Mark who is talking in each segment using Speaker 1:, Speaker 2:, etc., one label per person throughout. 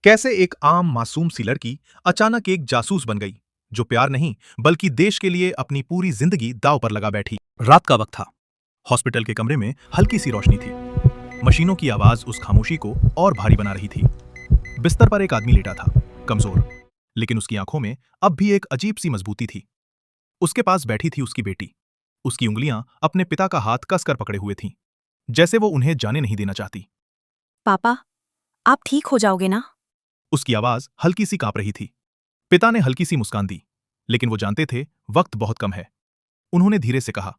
Speaker 1: कैसे एक आम मासूम सी लड़की अचानक एक जासूस बन गई जो प्यार नहीं बल्कि देश के लिए अपनी पूरी जिंदगी दांव पर लगा बैठी। रात का वक्त था। हॉस्पिटल के कमरे में हल्की सी रोशनी थी। मशीनों की आवाज उस खामोशी को और भारी बना रही थी। बिस्तर पर एक आदमी लेटा था, कमजोर, लेकिन उसकी आंखों में अब भी एक अजीब सी मजबूती थी। उसके पास बैठी थी उसकी बेटी। उसकी उंगलियां अपने पिता का हाथ कसकर पकड़े हुए थीं, जैसे वो उन्हें जाने नहीं देना चाहती।
Speaker 2: पापा, आप ठीक हो जाओगे ना?
Speaker 1: उसकी आवाज हल्की सी कांप रही थी। पिता ने हल्की सी मुस्कान दी, लेकिन वो जानते थे वक्त बहुत कम है। उन्होंने धीरे से कहा,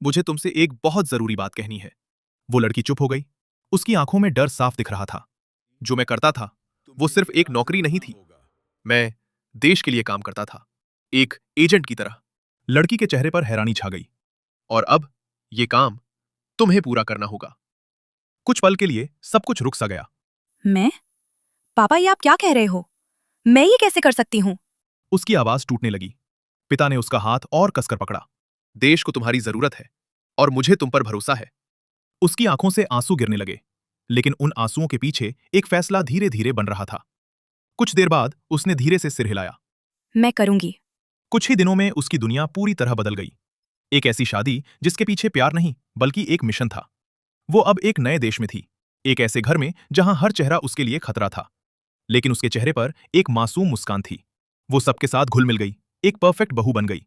Speaker 1: मुझे तुमसे एक बहुत जरूरी बात कहनी है। वो लड़की चुप हो गई। उसकी आंखों में डर साफ दिख रहा था। जो मैं करता था वो सिर्फ एक नौकरी नहीं थी। मैं देश के लिए काम करता था, एक एजेंट की तरह। लड़की के चेहरे पर हैरानी छा गई। और अब ये काम तुम्हें पूरा करना होगा। कुछ पल के लिए सब कुछ रुक सा गया।
Speaker 2: मैं? पापा, ये आप क्या कह रहे हो? मैं ये कैसे कर सकती हूँ?
Speaker 1: उसकी आवाज टूटने लगी। पिता ने उसका हाथ और कसकर पकड़ा। देश को तुम्हारी जरूरत है और मुझे तुम पर भरोसा है। उसकी आंखों से आंसू गिरने लगे, लेकिन उन आंसुओं के पीछे एक फैसला धीरे धीरे बन रहा था। कुछ देर बाद उसने धीरे से सिर हिलाया।
Speaker 2: मैं करूंगी।
Speaker 1: कुछ ही दिनों में उसकी दुनिया पूरी तरह बदल गई। एक ऐसी शादी जिसके पीछे प्यार नहीं बल्कि एक मिशन था। वो अब एक नए देश में थी, एक ऐसे घर में जहां हर चेहरा उसके लिए खतरा था। लेकिन उसके चेहरे पर एक मासूम मुस्कान थी। वो सबके साथ घुल मिल गई, एक परफेक्ट बहू बन गई।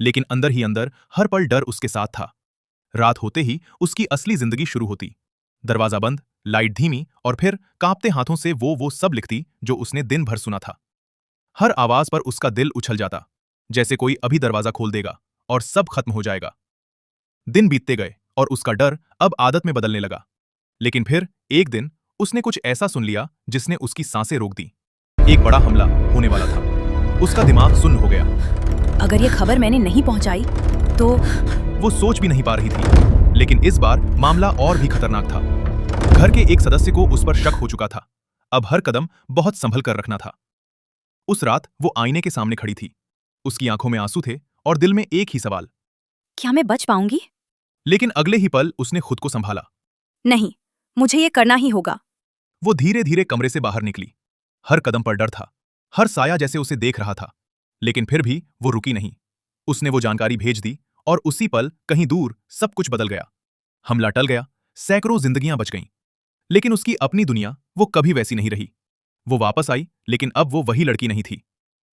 Speaker 1: लेकिन अंदर ही अंदर हर पल डर उसके साथ था। रात होते ही उसकी असली जिंदगी शुरू होती। दरवाजा बंद, लाइट धीमी, और फिर कांपते हाथों से वो सब लिखती जो उसने दिन भर सुना था। हर आवाज पर उसका दिल उछल जाता, जैसे कोई अभी दरवाजा खोल देगा और सब खत्म हो जाएगा। दिन बीतते गए और उसका डर अब आदत में बदलने लगा। लेकिन फिर एक दिन उसने कुछ ऐसा सुन लिया जिसने उसकी सांसें रोक दी। एक बड़ा हमला होने वाला था। उसका दिमाग सुन्न हो गया।
Speaker 2: अगर ये खबर मैंने नहीं पहुंचाई तो?
Speaker 1: वो सोच भी नहीं पा रही थी, लेकिन इस बार मामला और भी खतरनाक था। घर के एक सदस्य को उस पर शक हो चुका था। अब हर कदम बहुत संभल कर रखना था। उस रात वो आईने के सामने खड़ी थी। उसकी आंखों में आंसू थे और दिल में एक ही सवाल।
Speaker 2: क्या मैं बच पाऊंगी?
Speaker 1: लेकिन अगले ही पल उसने खुद को संभाला।
Speaker 2: नहीं, मुझे ये करना ही होगा।
Speaker 1: वो धीरे धीरे कमरे से बाहर निकली। हर कदम पर डर था, हर साया जैसे उसे देख रहा था। लेकिन फिर भी वो रुकी नहीं। उसने वो जानकारी भेज दी और उसी पल कहीं दूर सब कुछ बदल गया। हमला टल गया, सैकड़ों जिंदगियां बच गईं। लेकिन उसकी अपनी दुनिया वो कभी वैसी नहीं रही। वो वापस आई, लेकिन अब वो वही लड़की नहीं थी।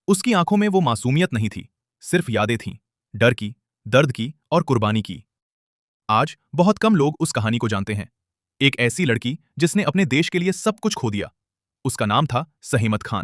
Speaker 1: उसकी आंखों में वो मासूमियत नहीं थी, सिर्फ यादें थीं, डर की, दर्द की और कुर्बानी की। आज बहुत कम लोग उस कहानी को जानते हैं। एक ऐसी लड़की जिसने अपने देश के लिए सब कुछ खो दिया। उसका नाम था सहीमत खान।